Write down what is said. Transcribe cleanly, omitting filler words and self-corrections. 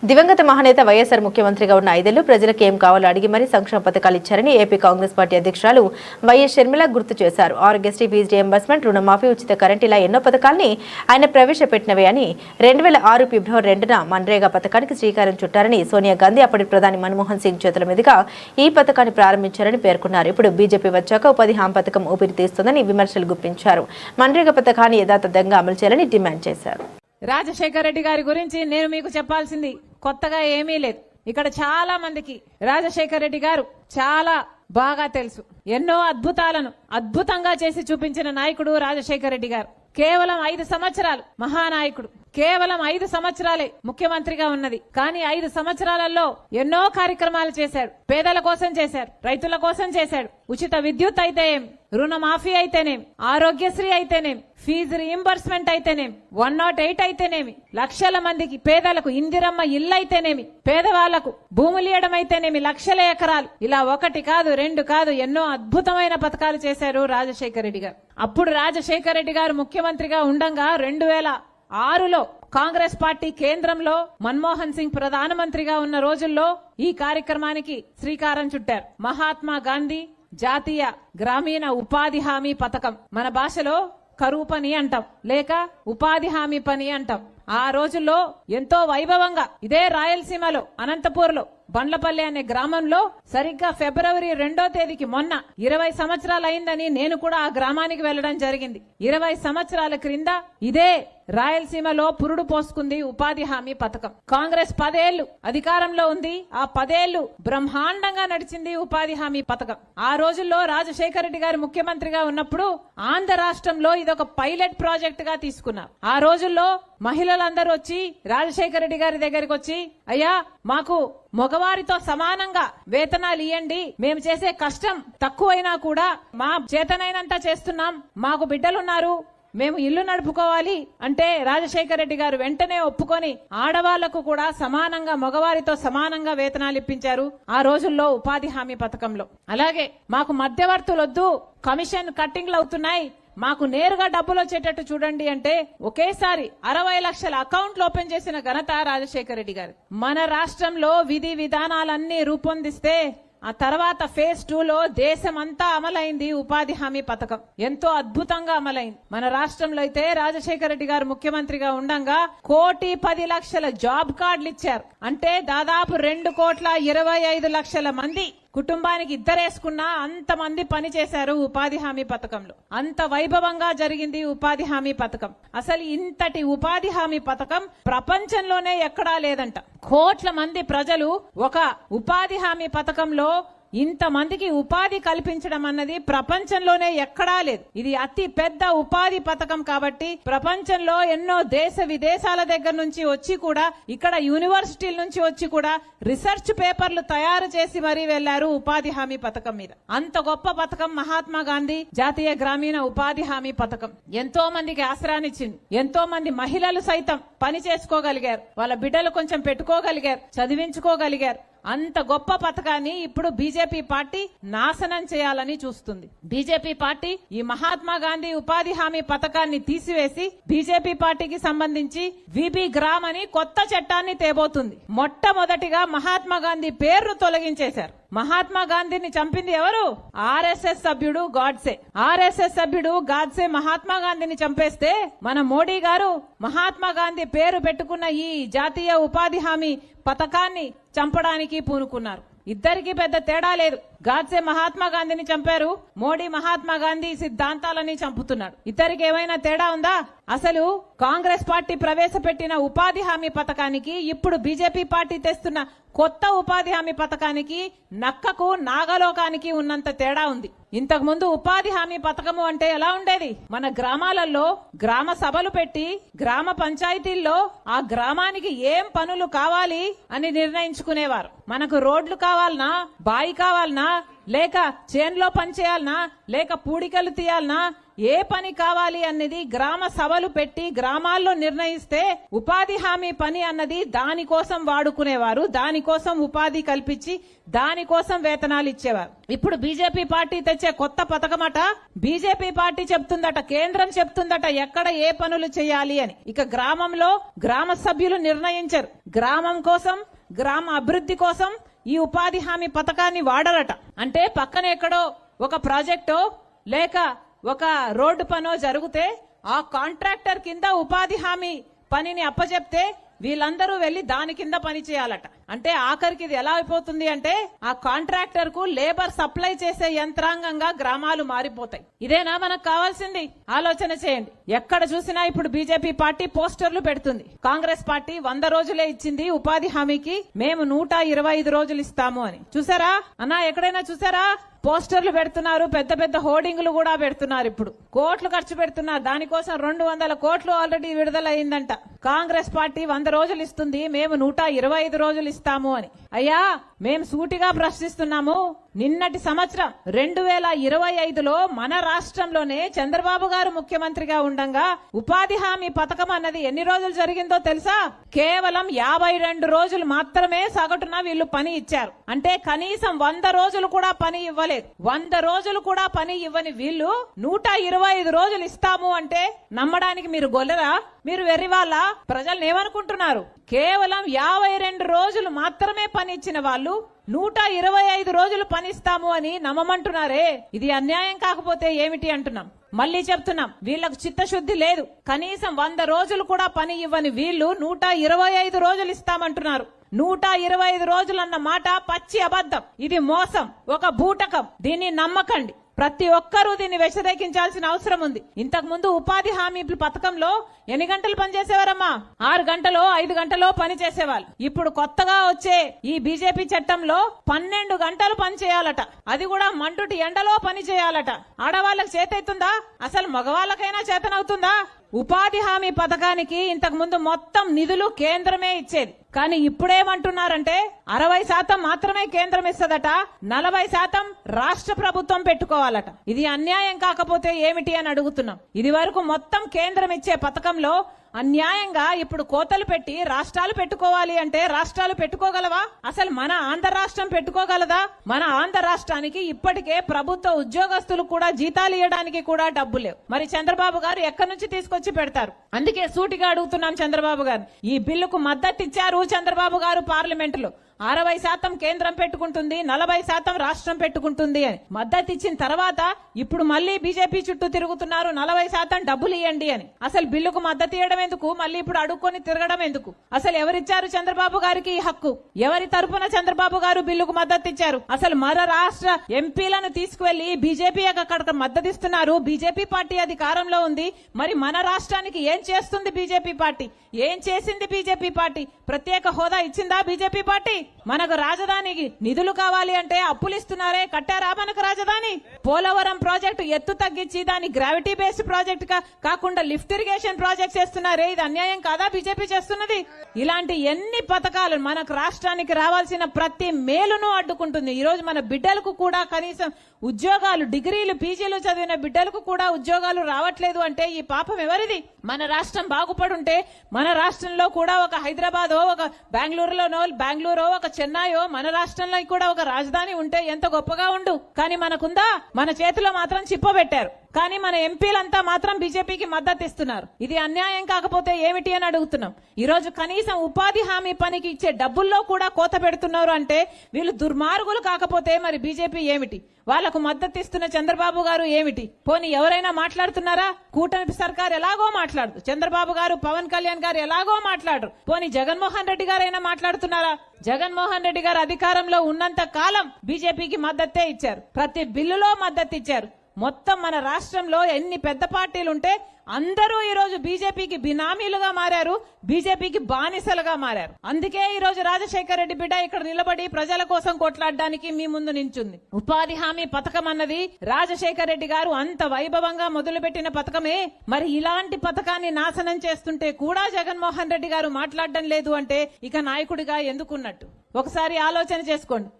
దివంగత మహానేత వైఎస్ఆర్ ముఖ్యమంత్రిగా ఉన్న 5 ఏళ్లు ప్రజలకు ఏం కావాలో అడిగి మరీ సంక్షేమ పథకాలు ఇచ్చారని ఏపీ కాంగ్రెస్ పార్టీ అధ్యక్షురాలు వైఎస్ షర్మిల గుర్తు చేశారు. ఆరోగ్యశ్రీ, ఫీజు రీయింబర్స్మెంట్, రుణమాఫీ, ఉచిత కరెంట్ ఇలా ఎన్నో పథకాల్ని ఆయన ప్రవేశపెట్టినవే అని 2006 ఫిబ్రవరి 2న మన్రేగా పథకానికి శ్రీకారం చుట్టారని సోనియా గాంధీ అప్పటి ప్రధాని మన్మోహన్ సింగ్ చేతుల మీదుగా ఈ పథకాన్ని ప్రారంభించారని పేర్కొన్నారు. ఇప్పుడు బీజేపీ వచ్చాక ఉపాధి హామీ పథకం ఊపిరి తీస్తుందని విమర్శలు గుప్పించారు. మన్రేగా పథకాన్ని యథాతథంగా అమలు చేయాలని డిమాండ్ చేశారు. రాజశేఖర రెడ్డి గారి గురించి నేను మీకు చెప్పాల్సింది కొత్తగా ఏమీ లేదు. ఇక్కడ చాలా మందికి రాజశేఖర రెడ్డి గారు చాలా బాగా తెలుసు. ఎన్నో అద్భుతాలను అద్భుతంగా చేసి చూపించిన నాయకుడు రాజశేఖర రెడ్డి గారు. కేవలం 5 సంవత్సరాలు మహానాయకుడు. కేవలం 5 సంవత్సరాలే ముఖ్యమంత్రిగా ఉన్నది. కానీ 5 సంవత్సరాలలో ఎన్నో కార్యక్రమాలు చేశాడు. పేదల కోసం చేశాడు, రైతుల కోసం చేశాడు. ఉచిత విద్యుత్ అయితేనేం, రుణమాఫీ అయితేనేమి, ఆరోగ్యశ్రీ అయితేనేమి, ఫీజు రీయింబర్స్మెంట్ అయితేనేమి, 108 అయితేనేమి, లక్షల మందికి పేదలకు ఇందిరమ్మ ఇల్లు అయితేనేమి, పేదవాళ్లకు భూములు ఇవ్వడం అయితేనేమి, లక్షల ఎకరాలు, ఇలా 1 కాదు 2 కాదు ఎన్నో అద్భుతమైన పథకాలు చేశారు రాజశేఖర రెడ్డి గారు. అప్పుడు రాజశేఖర రెడ్డి గారు ముఖ్యమంత్రిగా ఉండంగా 2006లో కాంగ్రెస్ పార్టీ కేంద్రంలో మన్మోహన్ సింగ్ ప్రధానమంత్రిగా ఉన్న రోజుల్లో ఈ కార్యక్రమానికి శ్రీకారం చుట్టారు. మహాత్మా గాంధీ జాతీయ గ్రామీణ ఉపాధి హామీ పథకం, మన భాషలో కరువు పని అంటాం, లేక ఉపాధి హామీ పని అంటాం. ఆ రోజుల్లో ఎంతో వైభవంగా ఇదే రాయలసీమలో అనంతపూర్లో బండ్లపల్లి అనే గ్రామంలో సరిగ్గా ఫిబ్రవరి 2వ తేదీకి మొన్న 20 సంవత్సరాలు అయిందని నేను కూడా ఆ గ్రామానికి వెళ్లడం జరిగింది. 20 సంవత్సరాల క్రింద ఇదే రాయలసీమలో పురుడు పోసుకుంది ఉపాధి హామీ పథకం. కాంగ్రెస్ 10 ఏళ్లు అధికారంలో ఉంది. ఆ 10 ఏళ్లు బ్రహ్మాండంగా నడిచింది ఉపాధి హామీ పథకం. ఆ రోజుల్లో రాజశేఖర రెడ్డి గారు ముఖ్యమంత్రిగా ఉన్నప్పుడు ఆంధ్ర రాష్ట్రంలో ఇదొక పైలట్ ప్రాజెక్ట్ గా తీసుకున్నారు. ఆ రోజుల్లో మహిళలందరూ వచ్చి రాజశేఖర రెడ్డి గారి దగ్గరికి వచ్చి, అయ్యా మాకు మగవారితో సమానంగా వేతనాలు ఇవ్వండి, మేము చేసే కష్టం తక్కువైనా కూడా మా చేతనైనంత చేస్తున్నాం, మాకు బిడ్డలున్నారు, మేము ఇల్లు నడుపుకోవాలి అంటే రాజశేఖర రెడ్డి గారు వెంటనే ఒప్పుకొని ఆడవాళ్లకు కూడా సమానంగా మగవారితో సమానంగా వేతనాలు ఇప్పించారు ఆ రోజుల్లో ఉపాధి హామీ పథకంలో. అలాగే మాకు మధ్యవర్తులొద్దు, కమిషన్ కట్టింగ్లు అవుతున్నాయి, మాకు నేరుగా డబ్బులు వచ్చేటట్టు చూడండి అంటే ఒకేసారి 60 లక్షల అకౌంట్లు ఓపెన్ చేసిన ఘనత రాజశేఖర రెడ్డి గారు. మన రాష్ట్రంలో విధి విధానాలన్నీ రూపొందిస్తే ఆ తర్వాత ఫేజ్ 2లో దేశమంతా అమలైంది ఉపాధి హామీ పథకం. ఎంతో అద్భుతంగా అమలైంది. మన రాష్ట్రంలో అయితే రాజశేఖర రెడ్డి గారు ముఖ్యమంత్రిగా ఉండంగా 1,10,00,000 జాబ్ కార్డులు ఇచ్చారు. అంటే దాదాపు 2,25,00,000 మంది కుటుంబానికి ఇద్దరేసుకున్నా అంతమంది పని చేశారు ఉపాధి హామీ పథకంలో. అంత వైభవంగా జరిగింది ఉపాధి హామీ పథకం. అసలు ఇంతటి ఉపాధి హామీ పథకం ప్రపంచంలోనే ఎక్కడా లేదంట. కోట్ల మంది ప్రజలు ఒక ఉపాధి హామీ పథకంలో ఇంతమందికి ఉపాధి కల్పించడం అన్నది ప్రపంచంలోనే ఎక్కడా లేదు. ఇది అతి పెద్ద ఉపాధి పథకం కాబట్టి ప్రపంచంలో ఎన్నో దేశ విదేశాల దగ్గర నుంచి వచ్చి కూడా, ఇక్కడ యూనివర్సిటీల నుంచి వచ్చి కూడా రీసెర్చ్ పేపర్లు తయారు చేసి మరీ వెళ్లారు ఉపాధి హామీ పథకం మీద. అంత గొప్ప పథకం మహాత్మా గాంధీ జాతీయ గ్రామీణ ఉపాధి హామీ పథకం. ఎంతో మందికి ఆసరానిచ్చింది. ఎంతో మంది మహిళలు సైతం పని చేసుకోగలిగారు, వాళ్ళ బిడ్డలు కొంచెం పెట్టుకోగలిగారు, చదివించుకోగలిగారు. అంత గొప్ప పథకాన్ని ఇప్పుడు బీజేపీ పార్టీ నాశనం చేయాలని చూస్తుంది. బీజేపీ పార్టీ ఈ మహాత్మా గాంధీ ఉపాధి హామీ పథకాన్ని తీసివేసి బీజేపీ పార్టీకి సంబంధించి విబి గ్రామ్ అని కొత్త చట్టాన్ని తేబోతుంది. మొట్టమొదటిగా మహాత్మా గాంధీ పేరును తొలగించేశారు. మహాత్మా గాంధీని చంపింది ఎవరు? ఆర్ఎస్ఎస్ సభ్యుడు గాడ్సే. ఆర్ఎస్ఎస్ సభ్యుడు గాడ్సే మహాత్మా గాంధీని చంపేస్తే మన మోడీ గారు మహాత్మా గాంధీ పేరు పెట్టుకున్న ఈ జాతీయ ఉపాధి హామీ పథకాన్ని చంపడానికి పూనుకున్నారు. ఇద్దరికి పెద్ద తేడా లేదు. గాడ్సే మహాత్మా గాంధీని చంపారు, మోడీ మహాత్మా గాంధీ సిద్ధాంతాలని చంపుతున్నాడు. ఇద్దరికి ఏమైనా తేడా ఉందా? అసలు కాంగ్రెస్ పార్టీ ప్రవేశపెట్టిన ఉపాధి హామీ పథకానికి ఇప్పుడు బీజేపీ పార్టీ తెస్తున్న కొత్త ఉపాధి హామీ పథకానికి నక్కకు నాగలోకానికి ఉన్నంత తేడా ఉంది. ఇంతకు ముందు ఉపాధి హామీ పథకము అంటే ఎలా ఉండేది? మన గ్రామాలలో గ్రామ సభలు పెట్టి గ్రామ పంచాయతీల్లో ఆ గ్రామానికి ఏం పనులు కావాలి అని నిర్ణయించుకునేవారు. మనకు రోడ్లు కావాలనా, బాయి కావాలనా, లేక చేన్లో పని చేయాలనా, లేక పూడికలు తీయాలనా, ఏ పని కావాలి అన్నది గ్రామ సభలు పెట్టి గ్రామాల్లో నిర్ణయిస్తే ఉపాధి హామీ పని అన్నది దానికోసం వాడుకునేవారు. దానికోసం ఉపాధి కల్పించి దానికోసం వేతనాలు ఇచ్చేవారు. ఇప్పుడు బీజేపీ పార్టీ తెచ్చే కొత్త పథకమట, బీజేపీ పార్టీ చెప్తుందట, కేంద్రం చెప్తుందట ఎక్కడ ఏ పనులు చేయాలి అని. ఇక గ్రామంలో గ్రామ సభ్యులు నిర్ణయించరు. గ్రామం కోసం, గ్రామ అభివృద్ధి కోసం ఈ ఉపాధి హామీ పథకాన్ని వాడరట. అంటే పక్కన ఎక్కడో ఒక ప్రాజెక్టో లేక ఒక రోడ్డు పనో జరిగితే ఆ కాంట్రాక్టర్ కింద ఉపాధి హామీ పనిని అప్పచెప్తే వీళ్ళందరూ వెళ్లి దాని కింద పని చేయాలట. అంటే ఆఖరికి ఇది ఎలా అయిపోతుంది అంటే ఆ కాంట్రాక్టర్ కు లేబర్ సప్లై చేసే యంత్రాంగంగా గ్రామాలు మారిపోతాయి. ఇదేనా మనకు కావాల్సింది? ఆలోచన చేయండి. ఎక్కడ చూసినా ఇప్పుడు బీజేపీ పార్టీ పోస్టర్లు పెడుతుంది. కాంగ్రెస్ పార్టీ 100 రోజులే ఇచ్చింది ఉపాధి హామీకి, మేము 125 రోజులు ఇస్తాము అని. చూసారా అన్నా? ఎక్కడైనా చూసారా? పోస్టర్లు పెడుతున్నారు, పెద్ద పెద్ద హోర్డింగ్లు కూడా పెడుతున్నారు. ఇప్పుడు కోట్లు ఖర్చు పెడుతున్నారు. దానికోసం 200 కోట్లు ఆల్రెడీ విడుదల అయిందంట. కాంగ్రెస్ పార్టీ 100 రోజులు ఇస్తుంది, మేము 125 రోజులు ఇస్తాము అని. అయ్యా, మేము సూటిగా ప్రశ్నిస్తున్నాము. నిన్నటి సంవత్సరం 2025లో మన రాష్ట్రంలోనే చంద్రబాబు గారు ముఖ్యమంత్రిగా ఉండంగా ఉపాధి హామీ పథకం అన్నది ఎన్ని రోజులు జరిగిందో తెలుసా? కేవలం 52 రోజులు మాత్రమే సగటున వీళ్ళు పని ఇచ్చారు. అంటే కనీసం 100 రోజులు కూడా పని ఇవ్వలేదు. 100 రోజులు కూడా పని ఇవ్వని వీళ్ళు 125 రోజులు ఇస్తాము అంటే నమ్మడానికి మీరు గొల్లరా? మీరు వెర్రివాళ్ళ? ప్రజలు ఏమనుకుంటున్నారు? కేవలం 52 రోజులు మాత్రమే పని ఇచ్చిన వాళ్ళు 125 రోజులు పనిస్తాము అని నమ్మమంటున్నారే. ఇది అన్యాయం కాకపోతే ఏమిటి అంటున్నాం. మళ్లీ చెప్తున్నాం, వీళ్లకు చిత్తశుద్ధి లేదు. కనీసం 100 రోజులు కూడా పని ఇవ్వని వీళ్లు 125 రోజులు ఇస్తామంటున్నారు. 125 రోజులన్న మాట పచ్చి అబద్ధం. ఇది మోసం, ఒక బూటకం. దీన్ని నమ్మకండి. ప్రతి ఒక్కరూ దీన్ని వ్యతిరేకించాల్సిన అవసరం ఉంది. ఇంతకు ముందు ఉపాధి హామీ పథకంలో ఎన్ని గంటలు పనిచేసేవారమ్మా? 6 గంటలో 5 గంటలో పని చేసేవాళ్ళు. ఇప్పుడు కొత్తగా వచ్చే ఈ బీజేపీ చట్టంలో 12 గంటలు పని చేయాలట. అది కూడా మండుటి ఎండలో పని చేయాలట. ఆడవాళ్ళకి చేతైతుందా? అసలు మగవాళ్ళకైనా చేతనవుతుందా? ఉపాధి హామీ పథకానికి ఇంతకు ముందు మొత్తం నిధులు కేంద్రమే ఇచ్చేది. కానీ ఇప్పుడేమంటున్నారంటే 60% మాత్రమే కేంద్రం ఇస్తదట, 40% రాష్ట్ర ప్రభుత్వం పెట్టుకోవాలట. ఇది అన్యాయం కాకపోతే ఏమిటి అని అడుగుతున్నాం. ఇది వరకు మొత్తం కేంద్రం ఇచ్చే పథకంలో అన్యాయంగా ఇప్పుడు కోతలు పెట్టి రాష్ట్రాలు పెట్టుకోవాలి అంటే రాష్ట్రాలు పెట్టుకోగలవా? అసలు మన ఆంధ్ర రాష్ట్రం పెట్టుకోగలదా? మన ఆంధ్ర రాష్ట్రానికి ఇప్పటికే ప్రభుత్వ ఉద్యోగస్తులు కూడా జీతాలు ఇవ్వడానికి కూడా డబ్బు లేవు. మరి చంద్రబాబు గారు ఎక్కడి నుంచి తీసుకొచ్చి పెడతారు? అందుకే సూటిగా అడుగుతున్నాం చంద్రబాబు గారు. ఈ బిల్లుకు మద్దతు ఇచ్చారు చంద్రబాబు గారు పార్లమెంటులో. 60% కేంద్రం పెట్టుకుంటుంది, 40% రాష్ట్రం పెట్టుకుంటుంది అని మద్దతు ఇచ్చిన తర్వాత ఇప్పుడు మళ్లీ బీజేపీ చుట్టూ తిరుగుతున్నారు 40% డబ్బులు ఇవ్వండి అని. అసలు బిల్లుకు మద్దతు ఇవ్వడం ఎందుకు? మళ్ళీ ఇప్పుడు అడుక్కొని తిరగడం ఎందుకు? అసలు ఎవరిచ్చారు చంద్రబాబు గారికి ఈ హక్కు? ఎవరి తరపున చంద్రబాబు గారు బిల్లుకు మద్దతు ఇచ్చారు? అసలు మన రాష్ట్ర ఎంపీలను తీసుకువెళ్లి బీజేపీ అక్కడ మద్దతు ఇస్తున్నారు. బీజేపీ పార్టీ అధికారంలో ఉంది. మరి మన రాష్ట్రానికి ఏం చేస్తుంది బీజేపీ పార్టీ? ఏం చేసింది బీజేపీ పార్టీ? ప్రత్యేక హోదా ఇచ్చిందా బీజేపీ పార్టీ? మనకు రాజధానికి నిధులు కావాలి అంటే అప్పులు ఇస్తున్నారే, కట్టారా మనకు రాజధాని? పోలవరం ప్రాజెక్టు ఎత్తు తగ్గించి దాని గ్రావిటీ బేస్డ్ ప్రాజెక్ట్ కాకుండా లిఫ్ట్ ఇరిగేషన్ ప్రాజెక్ట్ చేస్తున్నారే. ఇది అన్యాయం కాదా బీజేపీ చేస్తున్నది? ఇలాంటి ఎన్ని పథకాలు మనకు రాష్ట్రానికి రావాల్సిన ప్రతి మేలును అడ్డుకుంటుంది. ఈ రోజు మన బిడ్డలకు కూడా కనీసం ఉద్యోగాలు, డిగ్రీలు పీజీలు చదివిన బిడ్డలకు కూడా ఉద్యోగాలు రావట్లేదు అంటే ఈ పాపం ఎవరిది? మన రాష్ట్రం బాగుపడుంటే మన రాష్ట్రంలో కూడా ఒక హైదరాబాదో, ఒక బెంగళూరు, ఒక చెన్నైయో మన రాష్ట్రంలో కూడా ఒక రాజధాని ఉంటే ఎంత గొప్పగా ఉండు. కానీ మనకుందా? మన చేతిలో మాత్రం చిప్పబెట్టారు. కానీ మన ఎంపీలంతా మాత్రం బీజేపీకి మద్దతు ఇస్తున్నారు. ఇది అన్యాయం కాకపోతే ఏమిటి అని అడుగుతున్నాం. ఈ రోజు కనీసం ఉపాధి హామీ పనికి ఇచ్చే డబ్బుల్లో కూడా కోత పెడుతున్నారు అంటే వీళ్ళు దుర్మార్గులు కాకపోతే మరి బీజేపీ ఏమిటి? వాళ్లకు మద్దతు ఇస్తున్న చంద్రబాబు గారు ఏమిటి? పోనీ ఎవరైనా మాట్లాడుతున్నారా? కూటమి సర్కార్ ఎలాగో మాట్లాడదు, చంద్రబాబు గారు, పవన్ కళ్యాణ్ గారు ఎలాగో మాట్లాడరు. పోనీ జగన్మోహన్ రెడ్డి గారైనా మాట్లాడుతున్నారా? జగన్మోహన్ రెడ్డి గారు అధికారంలో ఉన్నంత కాలం బీజేపీకి మద్దతే ఇచ్చారు. ప్రతి బిల్లులో మద్దతు ఇచ్చారు. మొత్తం మన రాష్ట్రంలో ఎన్ని పెద్ద పార్టీలుంటే అందరూ ఈ రోజు బీజేపీకి బినామీలుగా మారారు, బీజేపీకి బానిసలుగా మారారు. అందుకే ఈ రోజు రాజశేఖర రెడ్డి బిడ్డ ఇక్కడ నిలబడి ప్రజల కోసం కొట్లాడడానికి మీ ముందు నించుంది. ఉపాధి హామీ పథకం అన్నది రాజశేఖర రెడ్డి గారు అంత వైభవంగా మొదలుపెట్టిన పథకమే. మరి ఇలాంటి పథకాన్ని నాశనం చేస్తుంటే కూడా జగన్మోహన్ రెడ్డి గారు మాట్లాడడం లేదు అంటే ఇక నాయకుడిగా ఎందుకున్నట్టు? ఒకసారి ఆలోచన చేసుకోండి.